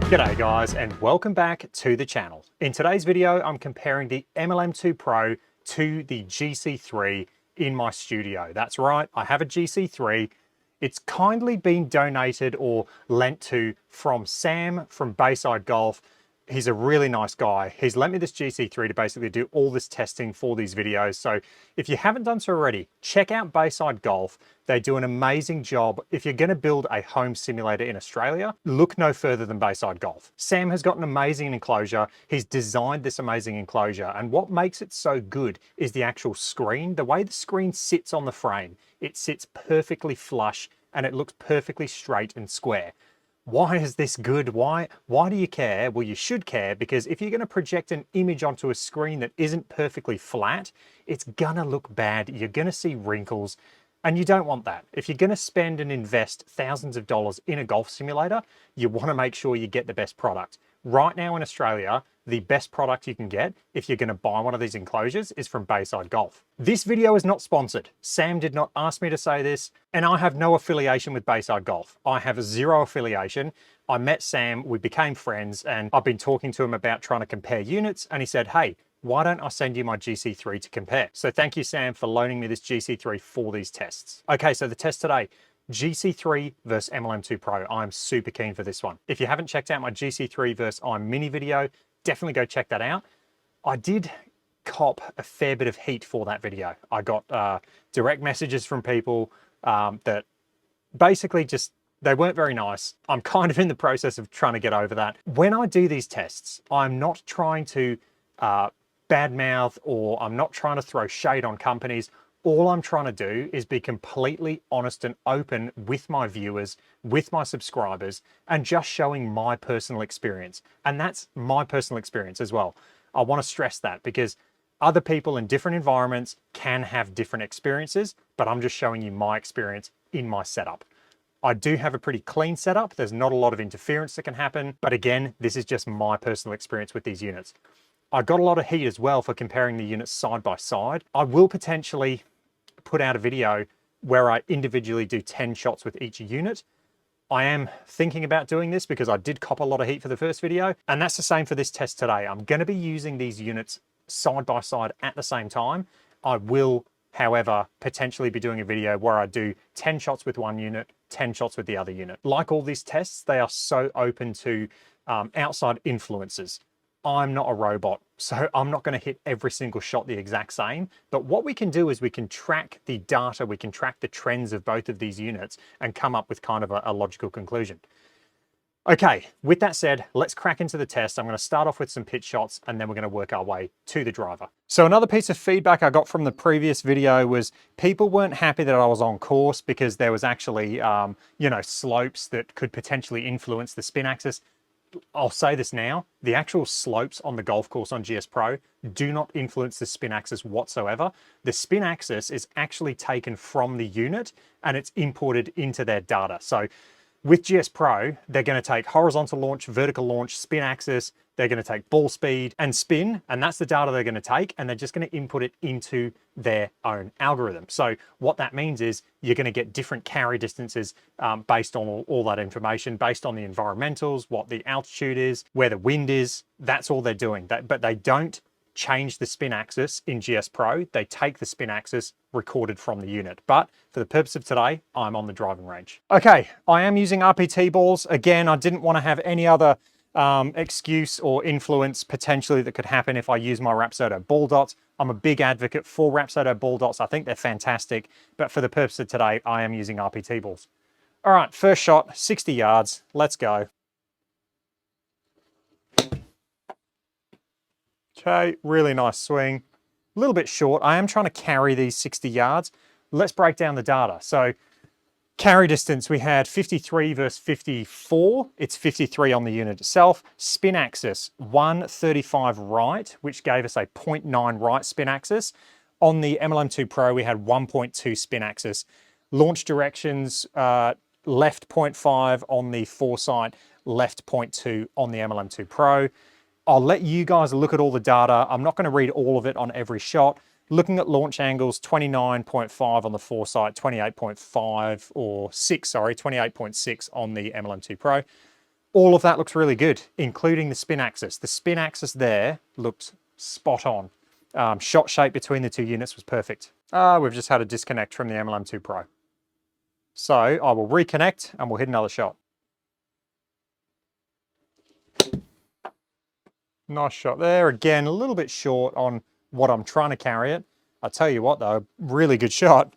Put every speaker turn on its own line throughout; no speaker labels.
G'day guys, and welcome back to the channel. In today's video, I'm comparing the MLM2 Pro to the GC3 in my studio. That's right, I have a GC3. It's kindly been donated or lent to from Sam from Bayside Golf. He's a really nice guy. He's lent me this GC3 to basically do all this testing for these videos. So if you haven't done so already, check out Bayside Golf. They do an amazing job. If you're going to build a home simulator in Australia, look no further than Bayside Golf. Sam has got an amazing enclosure. He's designed this amazing enclosure. And what makes it so good is the actual screen. The way the screen sits on the frame, it sits perfectly flush and it looks perfectly straight and square. Why is this good? Why do you care? Well, you should care, because if you're going to project an image onto a screen that isn't perfectly flat, it's going to look bad. You're going to see wrinkles, and you don't want that. If you're going to spend and invest thousands of dollars in a golf simulator, you want to make sure you get the best product. Right now in Australia, the best product you can get if you're going to buy one of these enclosures is from Bayside Golf. This video is not sponsored. Sam did not ask me to say this, and I have no affiliation with Bayside Golf. I have zero affiliation. I met Sam, we became friends, and I've been talking to him about trying to compare units, and he said, hey, why don't I send you my GC3 to compare? So thank you, Sam, for loaning me this GC3 for these tests. Okay, so the test today, GC3 versus MLM2 Pro. I'm super keen for this one. If you haven't checked out my GC3 versus I'm Mini video, definitely go check that out. I did cop a fair bit of heat for that video. I got direct messages from people that basically just, they weren't very nice. I'm kind of in the process of trying to get over that. When I do these tests, I'm not trying to badmouth, or I'm not trying to throw shade on companies. All I'm trying to do is be completely honest and open with my viewers, with my subscribers, and just showing my personal experience. And that's my personal experience as well. I want to stress that, because other people in different environments can have different experiences, but I'm just showing you my experience in my setup. I do have a pretty clean setup. There's not a lot of interference that can happen. But again, this is just my personal experience with these units. I got a lot of heat as well for comparing the units side by side. I will potentially put out a video where I individually do 10 shots with each unit. I am thinking about doing this because I did cop a lot of heat for the first video, and that's the same for this test today. I'm going to be using these units side by side at the same time. I will, however, potentially be doing a video where I do 10 shots with one unit, 10 shots with the other unit. Like all these tests, they are so open to outside influences. I'm not a robot, so I'm not going to hit every single shot the exact same. But what we can do is we can track the data, we can track the trends of both of these units and come up with kind of a logical conclusion. Okay, with that said, let's crack into the test. I'm going to start off with some pitch shots, and then we're going to work our way to the driver. So another piece of feedback I got from the previous video was people weren't happy that I was on course because there was actually, slopes that could potentially influence the spin axis. I'll say this now, the actual slopes on the golf course on GS Pro do not influence the spin axis whatsoever. The spin axis is actually taken from the unit and it's imported into their data. So with GS Pro, they're going to take horizontal launch, vertical launch, spin axis, they're going to take ball speed and spin, and that's the data they're going to take, and they're just going to input it into their own algorithm. So what that means is you're going to get different carry distances based on all that information, based on the environmentals, what the altitude is, where the wind is. That's all they're doing. But they don't change the spin axis in GS Pro. They take the spin axis recorded from the unit. But for the purpose of today, I'm on the driving range. Okay, I am using RPT balls. Again, I didn't want to have any other excuse or influence potentially that could happen if I use my Rapsodo Ball Dots. I'm a big advocate for Rapsodo Ball Dots. I think they're fantastic. But for the purpose of today, I am using RPT balls. All right, first shot, 60 yards. Let's go. Okay, really nice swing. A little bit short. I am trying to carry these 60 yards. Let's break down the data. So carry distance, we had 53 versus 54. It's 53 on the unit itself. Spin axis, 135 right, which gave us a 0.9 right spin axis. On the MLM2 Pro, we had 1.2 spin axis. Launch directions, left 0.5 on the Foresight, left 0.2 on the MLM2 Pro. I'll let you guys look at all the data. I'm not going to read all of it on every shot. Looking at launch angles, 29.5 on the Foresight, 28.5 or 6, sorry, 28.6 on the MLM2 Pro. All of that looks really good, including the spin axis. The spin axis there looked spot on. Shot shape between the two units was perfect. We've just had a disconnect from the MLM2 Pro. So I will reconnect and we'll hit another shot. Nice shot there. Again, a little bit short on what I'm trying to carry it. I'll tell you what though, really good shot.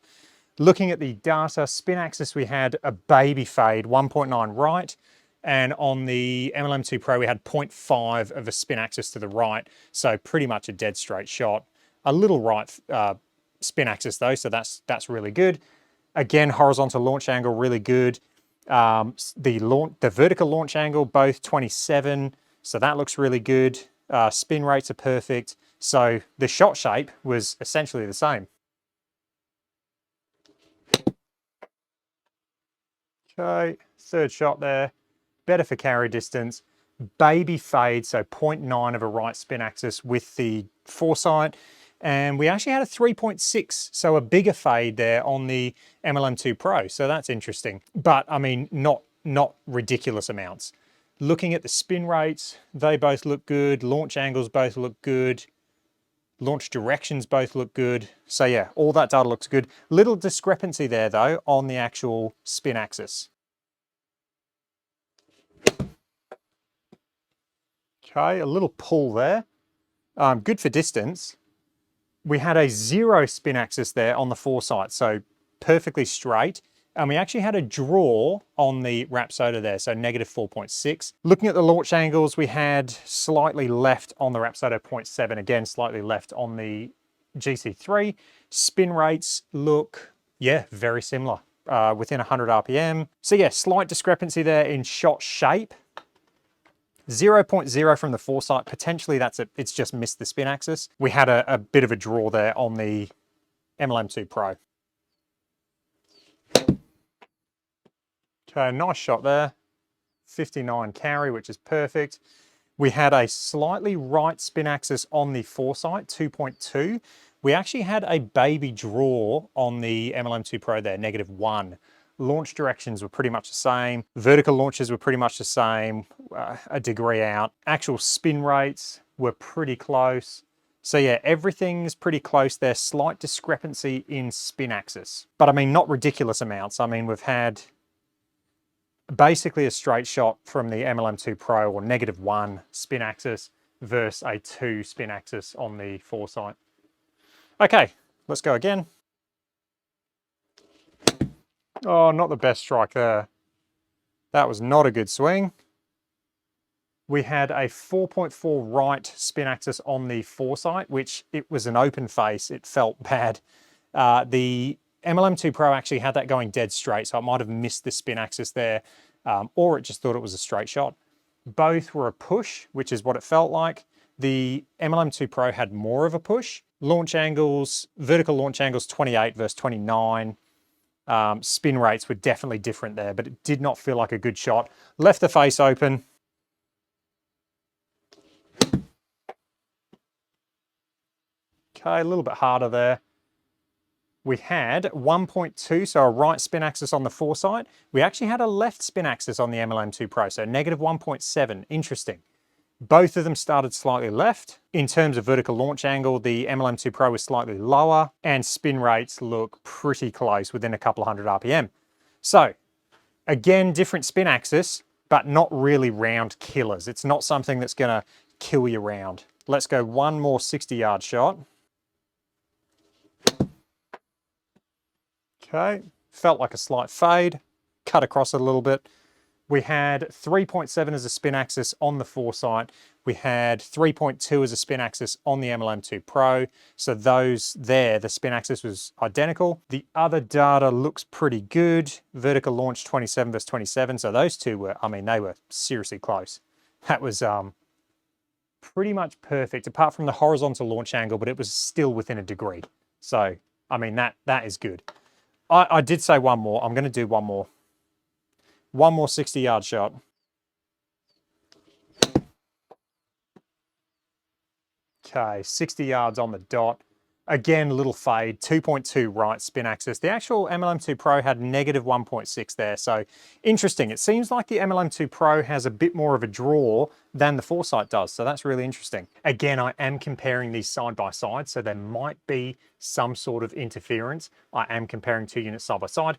Looking at the data, spin axis, we had a baby fade, 1.9 right. And on the MLM2 Pro, we had 0.5 of a spin axis to the right. So pretty much a dead straight shot. A little right spin axis though, so that's really good. Again, horizontal launch angle, really good. The vertical launch angle, both 27. So that looks really good. Spin rates are perfect. So the shot shape was essentially the same. Okay, third shot there. Better for carry distance. Baby fade, so 0.9 of a right spin axis with the Foresight. And we actually had a 3.6, so a bigger fade there on the MLM2 Pro. So that's interesting. But I mean, not ridiculous amounts. Looking at the spin rates, they both look good. Launch angles both look good. Launch directions both look good. So yeah, all that data looks good. Little discrepancy there though on the actual spin axis. Okay, a little pull there. Good for distance. We had a 0 spin axis there on the Foresight, so perfectly straight. And we actually had a draw on the Rapsodo there, so negative 4.6. Looking at the launch angles, we had slightly left on the Rapsodo 0.7, again, slightly left on the GC3. Spin rates look, yeah, very similar, within 100 RPM. So yeah, slight discrepancy there in shot shape. 0.0 from the Foresight, potentially it's just missed the spin axis. We had a bit of a draw there on the MLM2 Pro. Okay, nice shot there. 59 carry, which is perfect. We had a slightly right spin axis on the Foresight, 2.2. We actually had a baby draw on the MLM2 Pro there, -1. Launch directions were pretty much the same. Vertical launches were pretty much the same, a degree out. Actual spin rates were pretty close. So yeah, everything's pretty close there. Slight discrepancy in spin axis. But I mean, not ridiculous amounts. I mean, we've had basically a straight shot from the MLM2 Pro, or -1 spin axis versus a 2 spin axis on the Foresight. Okay, let's go again. Oh, not the best strike there. That was not a good swing. We had a 4.4 right spin axis on the Foresight, which it was an open face. It felt bad. The MLM2 Pro actually had that going dead straight, so it might have missed the spin axis there, or it just thought it was a straight shot. Both were a push, which is what it felt like. The MLM2 Pro had more of a push. Launch angles, vertical launch angles, 28 versus 29. Spin rates were definitely different there, but it did not feel like a good shot. Left the face open. Okay, a little bit harder there. We had 1.2, so a right spin axis on the Foresight. We actually had a left spin axis on the MLM2 Pro, so -1.7. Interesting. Both of them started slightly left. In terms of vertical launch angle, the MLM2 Pro was slightly lower, and spin rates look pretty close, within a couple of hundred RPM. So, again, different spin axis, but not really round killers. It's not something that's gonna kill you round. Let's go one more 60-yard shot. Okay, felt like a slight fade, cut across it a little bit. We had 3.7 as a spin axis on the Foresight. We had 3.2 as a spin axis on the MLM2 Pro. So those there, the spin axis was identical. The other data looks pretty good. Vertical launch 27 versus 27. So those two were, I mean, they were seriously close. That was pretty much perfect, apart from the horizontal launch angle, but it was still within a degree. So, I mean, that is good. I did say one more. I'm going to do one more. One more 60-yard shot. Okay, 60 yards on the dot. Again, little fade, 2.2 right spin axis. The actual MLM2 Pro had negative 1.6 there. So interesting. It seems like the MLM2 Pro has a bit more of a draw than the Foresight does. So that's really interesting. Again, I am comparing these side by side. So there might be some sort of interference. I am comparing two units side by side.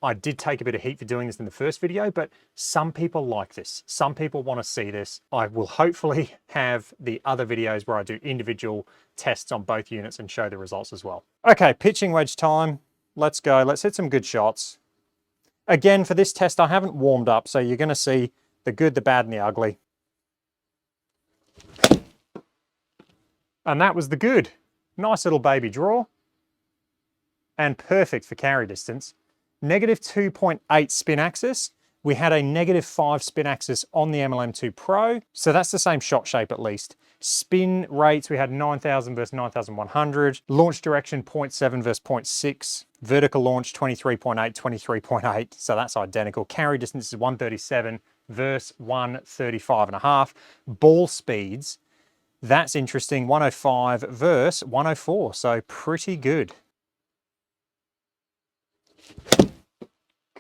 I did take a bit of heat for doing this in the first video, but some people like this. Some people want to see this. I will hopefully have the other videos where I do individual tests on both units and show the results as well. Okay, pitching wedge time. Let's go. Let's hit some good shots. Again, for this test, I haven't warmed up, so you're going to see the good, the bad, and the ugly. And that was the good. Nice little baby draw. And perfect for carry distance. Negative 2.8 spin axis. We had a negative 5 spin axis on the MLM2 Pro. So that's the same shot shape at least. Spin rates, we had 9,000 versus 9,100. Launch direction, 0.7 versus 0.6. Vertical launch, 23.8, 23.8. So that's identical. Carry distance is 137 versus 135.5. Ball speeds, that's interesting. 105 versus 104. So pretty good.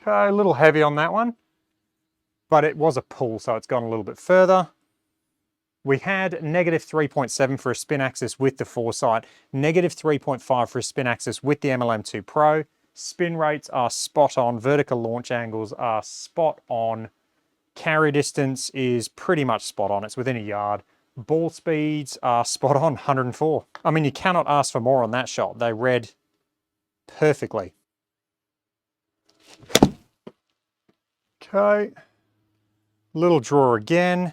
Okay, a little heavy on that one, but it was a pull, so it's gone a little bit further. We had negative 3.7 for a spin axis with the Foresight, negative 3.5 for a spin axis with the MLM2 Pro. Spin rates are spot on, vertical launch angles are spot on. Carry distance is pretty much spot on, it's within a yard. Ball speeds are spot on, 104. I mean, you cannot ask for more on that shot. They read perfectly. Okay, little draw again.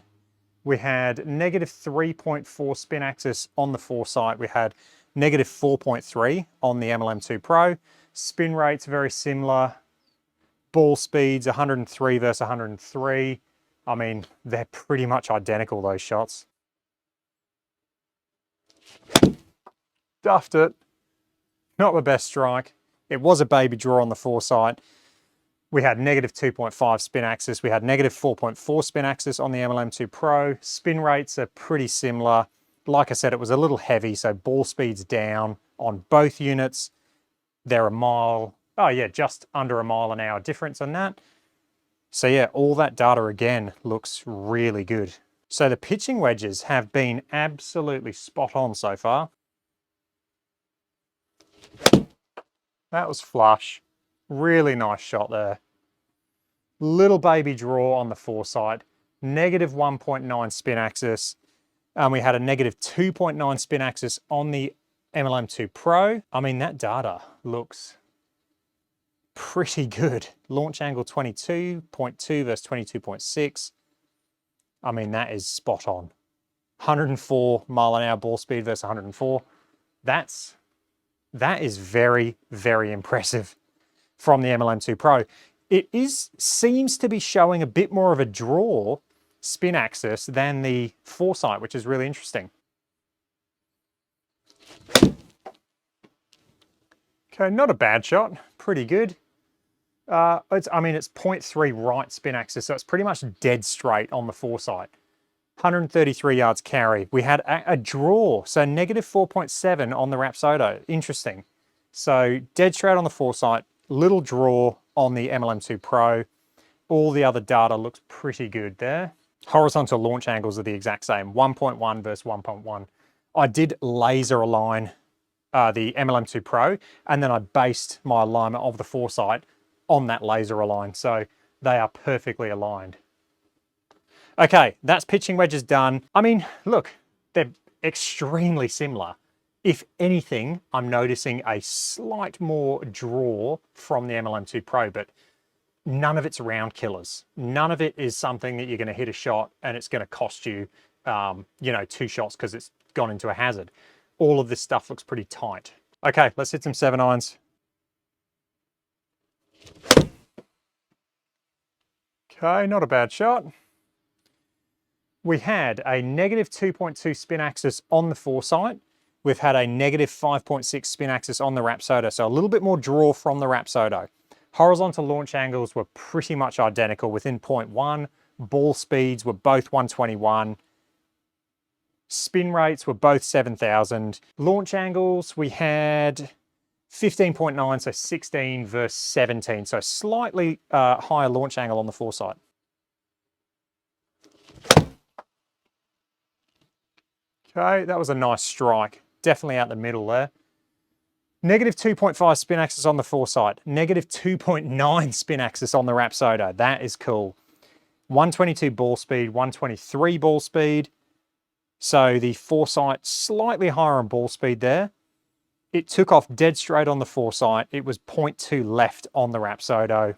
We had negative 3.4 spin axis on the Foresight. We had negative 4.3 on the MLM2 Pro. Spin rates very similar. Ball speeds 103 versus 103. I mean, they're pretty much identical, those shots. Duffed it. Not the best strike. It was a baby draw on the Foresight. We had negative 2.5 spin axis. We had negative 4.4 spin axis on the MLM2 Pro. Spin rates are pretty similar. Like I said, it was a little heavy, so ball speed's down on both units. They're a mile, oh yeah, just under a mile an hour difference on that. So yeah, all that data again looks really good. So the pitching wedges have been absolutely spot on so far. That was flush. Really nice shot there. Little baby draw on the Foresight. Negative 1.9 spin axis. We had a negative 2.9 spin axis on the MLM2 Pro. I mean, that data looks pretty good. Launch angle 22.2 versus 22.6. I mean, that is spot on. 104 mile an hour ball speed versus 104. That is very, very impressive from the MLM2 Pro. It seems to be showing a bit more of a draw spin axis than the Foresight, which is really interesting. Okay, not a bad shot, pretty good. I mean, it's 0.3 right spin axis, so it's pretty much dead straight on the Foresight. 133 yards carry. We had a draw, so negative 4.7 on the Rapsodo. Interesting. So dead straight on the Foresight, little draw on the MLM2 Pro. All the other data looks pretty good there. Horizontal launch angles are the exact same, 1.1 versus 1.1. I did laser align the MLM2 Pro, and then I based my alignment of the Foresight on that laser align, so they are perfectly aligned. Okay, that's pitching wedges done. I mean, look, they're extremely similar. If anything, I'm noticing a slight more draw from the MLM2 Pro, but none of it's round killers. None of it is something that you're going to hit a shot and it's going to cost you, you know, 2 shots because it's gone into a hazard. All of this stuff looks pretty tight. Okay, let's hit some 7-irons. Okay, not a bad shot. We had a negative 2.2 spin axis on the Foresight. We've had a negative 5.6 spin axis on the Rapsodo, so a little bit more draw from the Rapsodo. Horizontal launch angles were pretty much identical within 0.1. Ball speeds were both 121. Spin rates were both 7,000. Launch angles, we had 15.9, so 16 versus 17. So slightly higher launch angle on the Foresight. Okay, that was a nice strike. Definitely out the middle there. Negative 2.5 spin axis on the Foresight. Negative 2.9 spin axis on the Rapsodo. That is cool. 122 ball speed, 123 ball speed. So the Foresight slightly higher on ball speed there. It took off dead straight on the Foresight. It was 0.2 left on the Rapsodo.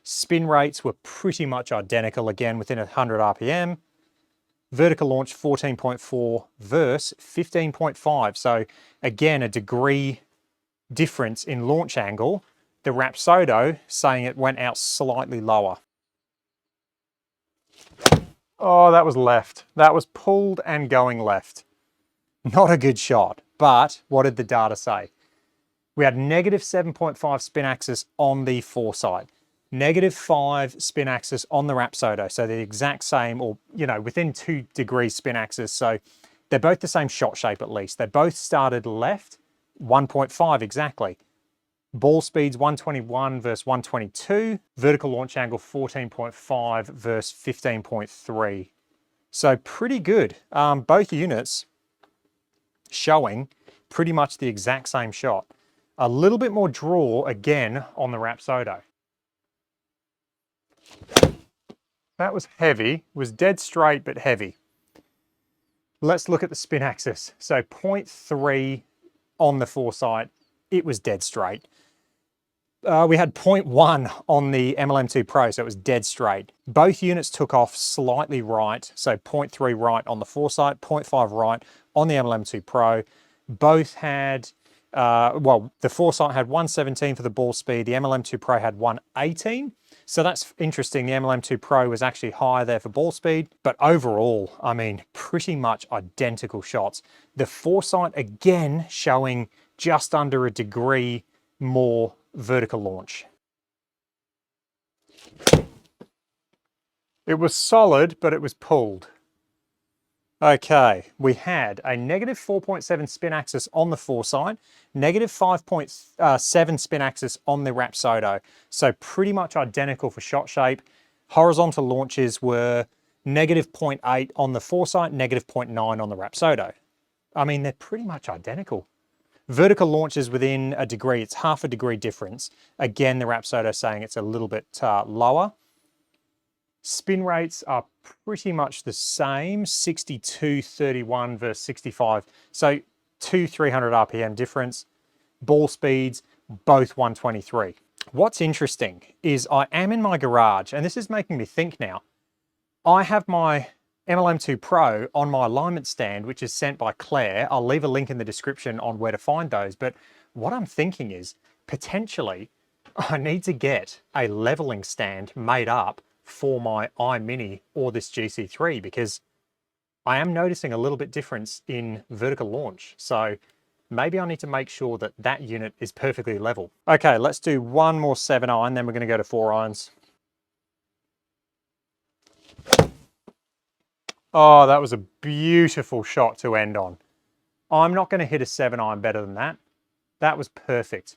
Spin rates were pretty much identical, again within 100 RPM. Vertical launch 14.4 versus 15.5. So again, a degree difference in launch angle. The Rapsodo saying it went out slightly lower. Oh, that was left. That was pulled and going left. Not a good shot, but what did the data say? We had negative 7.5 spin axis on the Foresight, negative 5 spin axis on the Rapsodo. So the exact same, or within 2 degrees spin axis. So they're both the same shot shape at least. They both started left, 1.5 exactly. Ball speeds 121 versus 122. Vertical launch angle 14.5 versus 15.3. So pretty good. Both units showing pretty much the exact same shot. A little bit more draw again on the Rapsodo. That was heavy, was dead straight but heavy. Let's look at the spin axis. So 0.3 on the Foresight, it was dead straight. We had 0.1 on the MLM2PRO, so it was dead straight. Both units took off slightly right, so 0.3 right on the Foresight, 0.5 right on the MLM2PRO. Both had, the Foresight had 117 for the ball speed, the MLM2PRO had 118. So that's interesting, the MLM2PRO was actually higher there for ball speed, but overall, I mean, pretty much identical shots. The Foresight again showing just under a degree more vertical launch. It was solid, but it was pulled. Okay, we had a negative 4.7 spin axis on the Foresight, negative 5.7 spin axis on the Rapsodo. So pretty much identical for shot shape. Horizontal launches were negative 0.8 on the Foresight, negative 0.9 on the Rapsodo. I mean, they're pretty much identical. Vertical launches within a degree, it's half a degree difference. Again, the Rapsodo saying it's a little bit lower. Spin rates are pretty much the same, 62.31 versus 65. So 300 RPM difference. Ball speeds, both 123. What's interesting is I am in my garage, and this is making me think now. I have my MLM2PRO on my alignment stand, which is sent by Claire. I'll leave a link in the description on where to find those. But what I'm thinking is potentially I need to get a leveling stand made up for my iMini or this GC3, because I am noticing a little bit difference in vertical launch. So maybe I need to make sure that that unit is perfectly level. Okay, let's do one more 7-iron, then we're going to go to 4 irons. Oh, that was a beautiful shot to end on. I'm not going to hit a 7-iron better than that. That was perfect.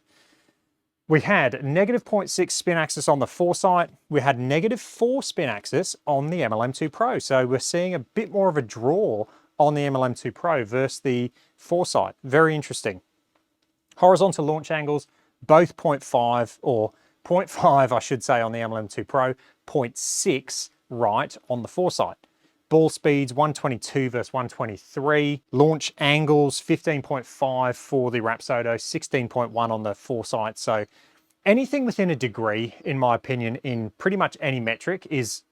We had negative 0.6 spin axis on the Foresight. We had negative 4 spin axis on the MLM2PRO. So we're seeing a bit more of a draw on the MLM2PRO versus the Foresight. Very interesting. Horizontal launch angles, both 0.5 or 0.5, I should say, on the MLM2PRO, 0.6 right on the Foresight. Ball speeds 122 versus 123. Launch angles 15.5 for the Rapsodo, 16.1 on the Foresight. So anything within a degree, in my opinion, in pretty much any metric is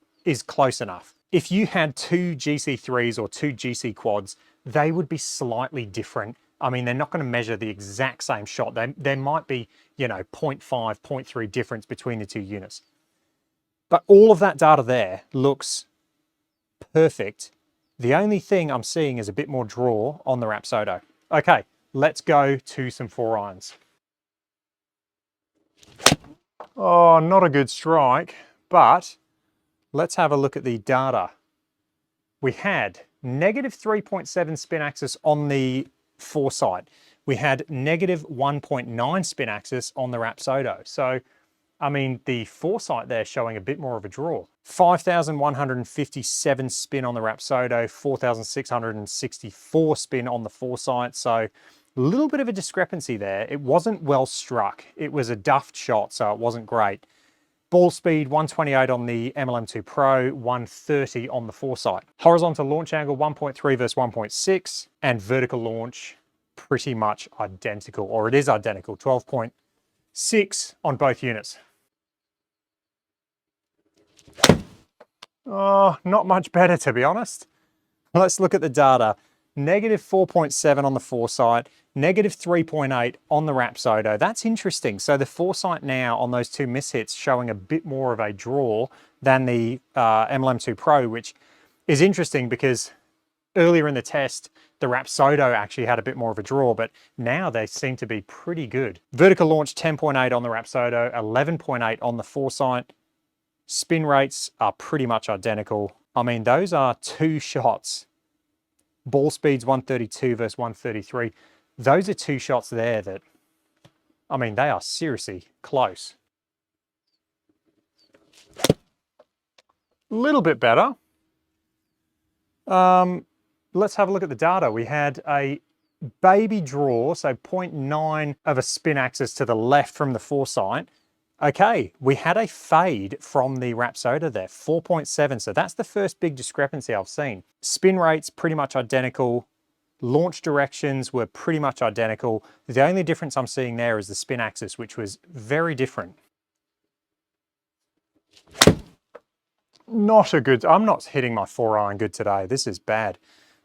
close enough. If you had 2 GC3s or 2 GC quads, they would be slightly different. I mean, they're not going to measure the exact same shot. There might be, 0.5, 0.3 difference between the 2 units. But all of that data there looks perfect. The only thing I'm seeing is a bit more draw on the Rapsodo. Okay, let's go to some 4 irons. Oh, not a good strike, but let's have a look at the data. We had negative 3.7 spin axis on the Foresight. We had negative 1.9 spin axis on the Rapsodo. So, I mean, the Foresight there showing a bit more of a draw. 5,157 spin on the Rapsodo, 4,664 spin on the Foresight. So a little bit of a discrepancy there. It wasn't well struck. It was a duffed shot, so it wasn't great. Ball speed, 128 on the MLM2PRO, 130 on the Foresight. Horizontal launch angle, 1.3 versus 1.6, and vertical launch, pretty much identical, or it is identical, 12.6 on both units. Oh, not much better, to be honest. Let's look at the data. Negative 4.7 on the Foresight, negative 3.8 on the Rapsodo. That's interesting. So the Foresight now on those two mishits showing a bit more of a draw than the MLM2PRO, which is interesting because earlier in the test, the Rapsodo actually had a bit more of a draw, but now they seem to be pretty good. Vertical launch 10.8 on the Rapsodo, 11.8 on the Foresight. Spin rates are pretty much identical. I mean, those are two shots. Ball speeds 132 versus 133. Those are two shots there that, I mean, they are seriously close. A little bit better. Let's have a look at the data. We had a baby draw, so 0.9 of a spin axis to the left from the Foresight. Okay, we had a fade from the Rapsodo there, 4.7. So that's the first big discrepancy I've seen. Spin rates pretty much identical. Launch directions were pretty much identical. The only difference I'm seeing there is the spin axis, which was very different. Not a good, I'm not hitting my 4-iron good today. This is bad.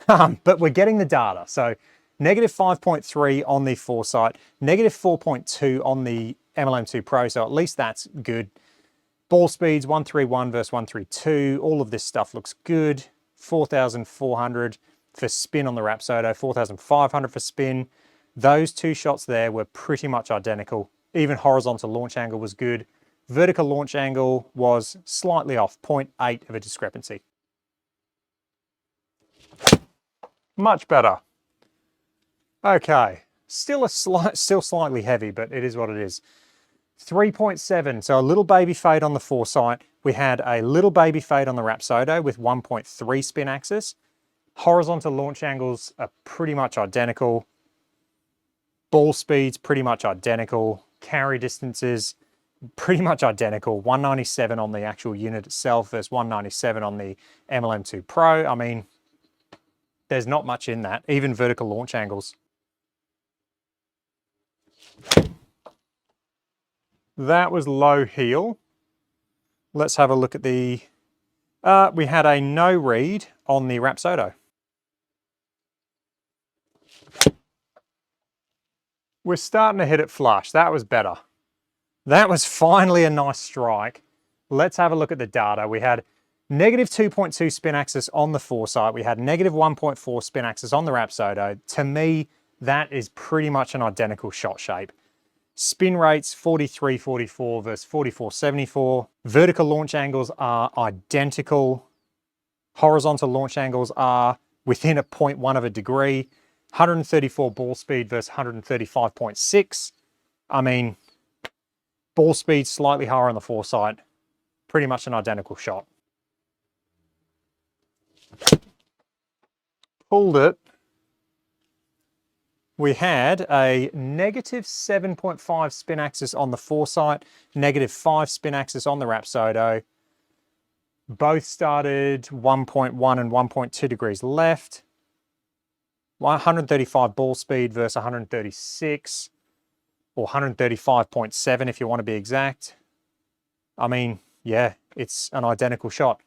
But we're getting the data. So negative 5.3 on the Foresight, negative 4.2 on the MLM2PRO, so at least that's good. Ball speeds 131 versus 132. All of this stuff looks good. 4,400 for spin on the Rapsodo, 4,500 for spin. Those two shots there were pretty much identical. Even horizontal launch angle was good. Vertical launch angle was slightly off, 0.8 of a discrepancy. Much better. Okay, still slightly heavy, but it is what it is. 3.7, so a little baby fade on the Foresight. We had a little baby fade on the Rapsodo with 1.3 spin axis. Horizontal launch angles are pretty much identical. Ball speeds pretty much identical. Carry distances pretty much identical. 197 on the actual unit itself versus 197 on the MLM2PRO. I mean, there's not much in that, even vertical launch angles. That was low heel. Let's have a look at the, we had a no read on the Rapsodo. We're starting to hit it flush. That was better. That was finally a nice strike. Let's have a look at the data. We had negative 2.2 spin axis on the Foresight. We had negative 1.4 spin axis on the Rapsodo. To me, that is pretty much an identical shot shape. Spin rates 43.44 versus 44.74. Vertical launch angles are identical. Horizontal launch angles are within a 0.1 of a degree. 134 ball speed versus 135.6. I mean, ball speed slightly higher on the Foresight. Pretty much an identical shot. Pulled it. We had a negative 7.5 spin axis on the Foresight, negative 5 spin axis on the Rapsodo. Both started 1.1 and 1.2 degrees left. 135 ball speed versus 136, or 135.7 if you want to be exact. I mean, yeah, it's an identical shot.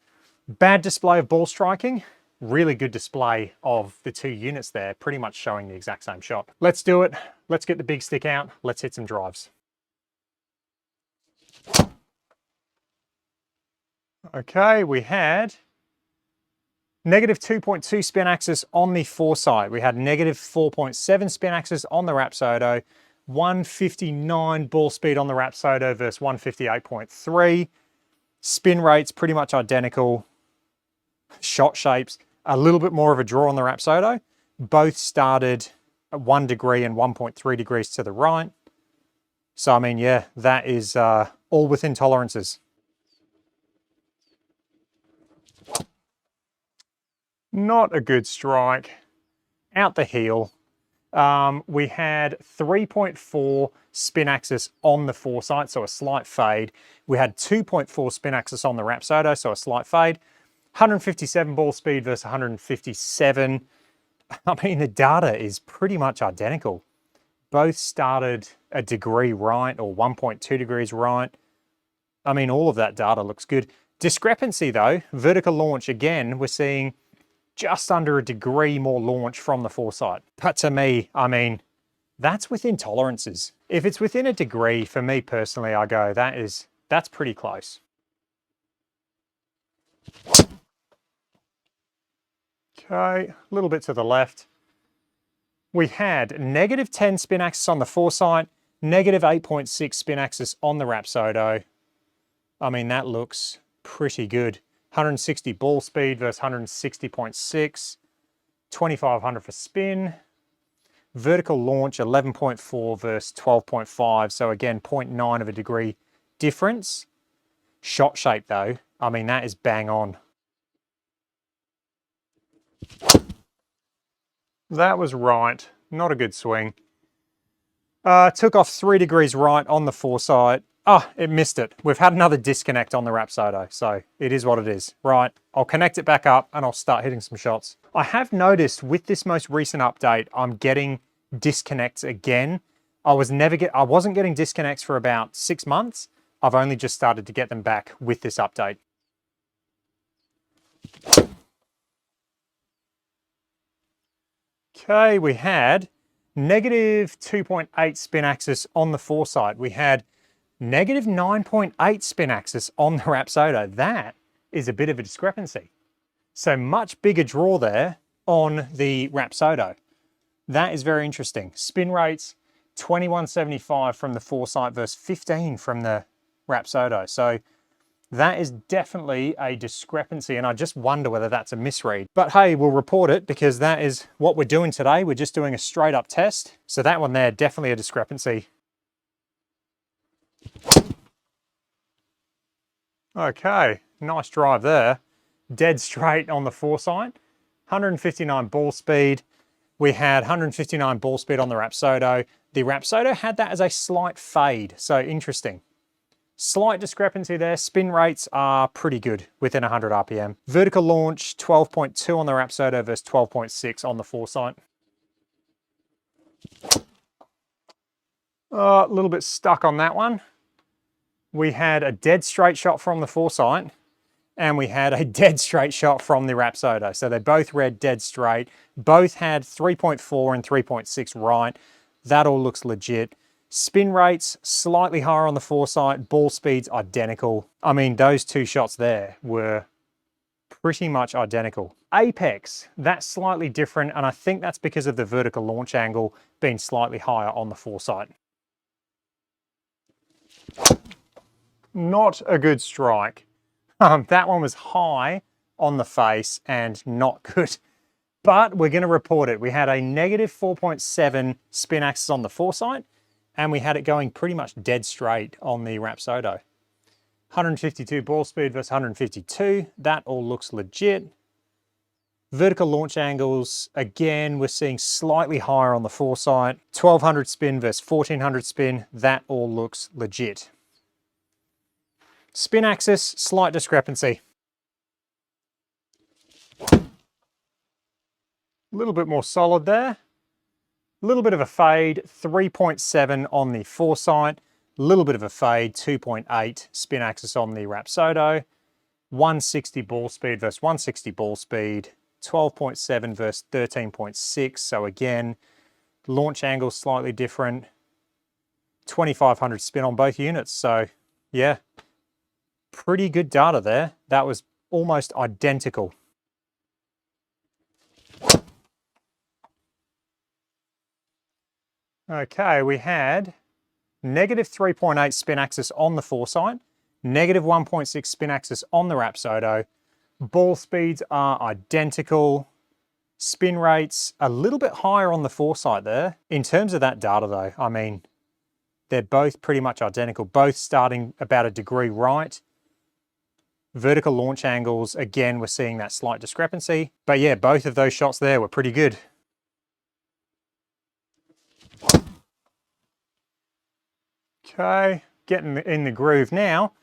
Bad display of ball striking. Really good display of the two units there, pretty much showing the exact same shot. Let's do it. Let's get the big stick out. Let's hit some drives. Okay, we had negative 2.2 spin axis on the Foresight. We had negative 4.7 spin axis on the Rapsodo. 159 ball speed on the Rapsodo versus 158.3. Spin rates pretty much identical. Shot shapes a little bit more of a draw on the Rapsodo. Both started at 1 degree and 1.3 degrees to the right. So, I mean, yeah, that is all within tolerances. Not a good strike. Out the heel. We had 3.4 spin axis on the Foresight, so a slight fade. We had 2.4 spin axis on the Rapsodo, so a slight fade. 157 ball speed versus 157. I mean, the data is pretty much identical. Both started a degree right or 1.2 degrees right. I mean, all of that data looks good. Discrepancy though, vertical launch again, we're seeing just under a degree more launch from the Foresight. But to me, I mean, that's within tolerances. If it's within a degree, for me personally, I go, that's pretty close. Okay, a little bit to the left. We had negative 10 spin axis on the Foresight, negative 8.6 spin axis on the Rapsodo. I mean, that looks pretty good. 160 ball speed versus 160.6, 2500 for spin. Vertical launch 11.4 versus 12.5, so again 0.9 of a degree difference. Shot shape though, I mean, that is bang on. That was right, not a good swing. Took off 3 degrees right on the Foresight. It missed it. We've had another disconnect on the Rapsodo, so it is what it is. Right, I'll connect it back up and I'll start hitting some shots. I have noticed with this most recent update, I'm getting disconnects again. I wasn't getting disconnects for about 6 months. I've only just started to get them back with this update. Okay, we had negative 2.8 spin axis on the Foresight. We had negative 9.8 spin axis on the Rapsodo. That is a bit of a discrepancy. So much bigger draw there on the Rapsodo. That is very interesting. Spin rates, 2175 from the Foresight versus 15 from the Rapsodo. So that is definitely a discrepancy, and I just wonder whether that's a misread. But hey, we'll report it because that is what we're doing today. We're just doing a straight up test. So that one there, definitely a discrepancy. Okay, nice drive there. Dead straight on the Foresight. 159 ball speed. We had 159 ball speed on the Rapsodo. The Rapsodo had that as a slight fade, so interesting. Slight discrepancy there. Spin rates are pretty good within 100 RPM. Vertical launch, 12.2 on the Rapsodo versus 12.6 on the Foresight. A little bit stuck on that one. We had a dead straight shot from the Foresight and we had a dead straight shot from the Rapsodo. So they both read dead straight. Both had 3.4 and 3.6 right. That all looks legit. Spin rates, slightly higher on the Foresight, ball speeds identical. I mean, those two shots there were pretty much identical. Apex, that's slightly different, and I think that's because of the vertical launch angle being slightly higher on the Foresight. Not a good strike. That one was high on the face and not good. But we're going to report it. We had a negative 4.7 spin axis on the Foresight, and we had it going pretty much dead straight on the Rapsodo. 152 ball speed versus 152. That all looks legit. Vertical launch angles, again, we're seeing slightly higher on the Foresight. 1200 spin versus 1400 spin. That all looks legit. Spin axis, slight discrepancy. A little bit more solid there. A little bit of a fade, 3.7 on the Foresight. A little bit of a fade, 2.8 spin axis on the Rapsodo. 160 ball speed versus 160 ball speed. 12.7 versus 13.6. So again, launch angle slightly different. 2500 spin on both units. So yeah, pretty good data there. That was almost identical. Okay, we had negative 3.8 spin axis on the Foresight, negative 1.6 spin axis on the Rapsodo, Ball speeds are identical. Spin rates a little bit higher on the Foresight there. In terms of that data though, I mean, they're both pretty much identical, both starting about a degree right. Vertical launch angles, again, we're seeing that slight discrepancy. But yeah, both of those shots there were pretty good. Okay, getting in the groove now.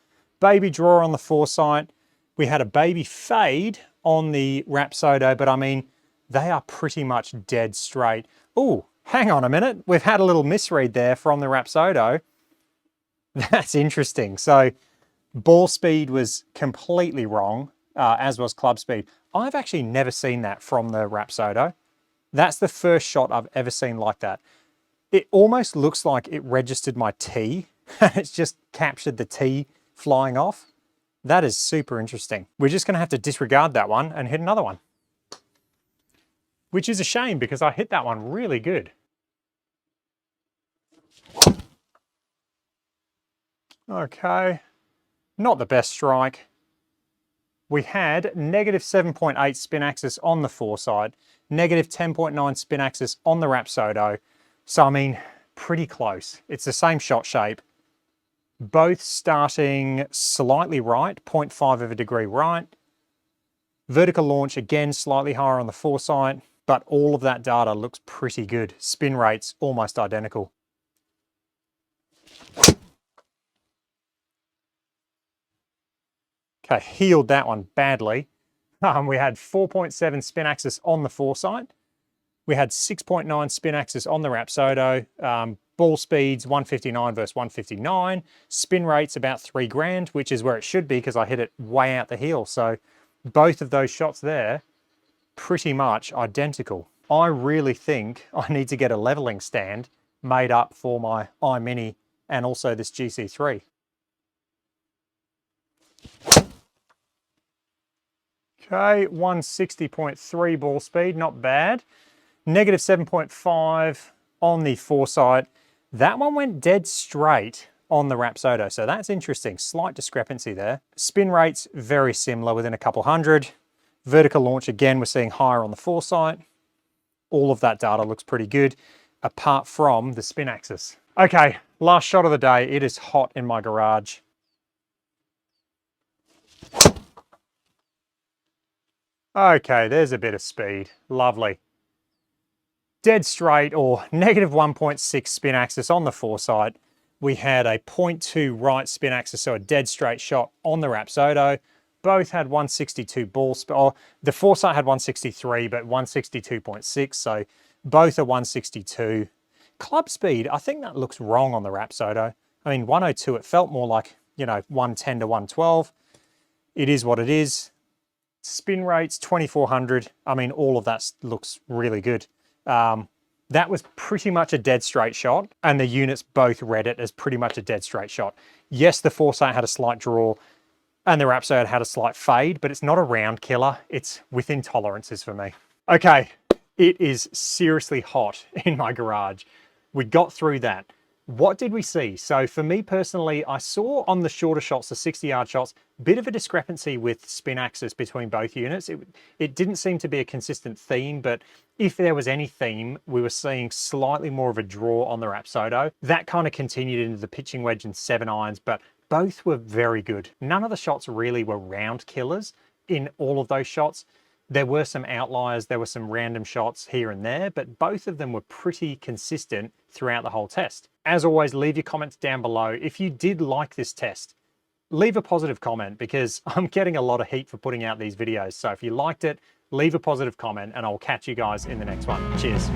Baby draw on the Foresight. We had a baby fade on the Rapsodo, but I mean, they are pretty much dead straight. Oh, hang on a minute. We've had a little misread there from the Rapsodo. That's interesting. So ball speed was completely wrong, as was club speed. I've actually never seen that from the Rapsodo. That's the first shot I've ever seen like that. It almost looks like it registered my T and it's just captured the T flying off. That is super interesting. We're just gonna have to disregard that one and hit another one. Which is a shame because I hit that one really good. Okay, not the best strike. We had negative 7.8 spin axis on the Foresight, negative 10.9 spin axis on the Rapsodo. So I mean, pretty close. It's the same shot shape. Both starting slightly right, 0.5 of a degree right. Vertical launch, again, slightly higher on the Foresight, but all of that data looks pretty good. Spin rates almost identical. Okay, healed that one badly. We had 4.7 spin axis on the Foresight. We had 6.9 spin axis on the Rapsodo. Ball speeds 159 versus 159. Spin rates about 3 grand, which is where it should be because I hit it way out the heel. So both of those shots there, pretty much identical. I really think I need to get a leveling stand made up for my iMini and also this GC3. Okay, 160.3 ball speed, not bad. Negative 7.5 on the Foresight. That one went dead straight on the Rapsodo, so that's interesting. Slight discrepancy there. Spin rates, very similar, within a couple hundred. Vertical launch, again, we're seeing higher on the Foresight. All of that data looks pretty good, apart from the spin axis. Okay, last shot of the day. It is hot in my garage. Okay, there's a bit of speed. Lovely. Dead straight or negative 1.6 spin axis on the Foresight. We had a 0.2 right spin axis, so a dead straight shot on the Rapsodo. Both had 162 ball speed. Oh, the Foresight had 163, but 162.6, so both are 162. Club speed, I think that looks wrong on the Rapsodo. I mean, 102, it felt more like, you know, 110 to 112. It is what it is. Spin rates, 2400. I mean, all of that looks really good. That was pretty much a dead straight shot, and the units both read it as pretty much a dead straight shot. Yes, the Foresight had a slight draw, and the Rapsodo had a slight fade, but it's not a round killer. It's within tolerances for me. Okay, it is seriously hot in my garage. We got through that. What did we see? So for me personally, I saw on the shorter shots, the 60-yard shots, a bit of a discrepancy with spin axis between both units. It didn't seem to be a consistent theme, but if there was any theme, we were seeing slightly more of a draw on the Rapsodo. That kind of continued into the pitching wedge and 7-irons, but both were very good. None of the shots really were round killers in all of those shots. There were some outliers, there were some random shots here and there, but both of them were pretty consistent throughout the whole test. As always, leave your comments down below. If you did like this test, leave a positive comment because I'm getting a lot of heat for putting out these videos. So if you liked it, leave a positive comment and I'll catch you guys in the next one. Cheers.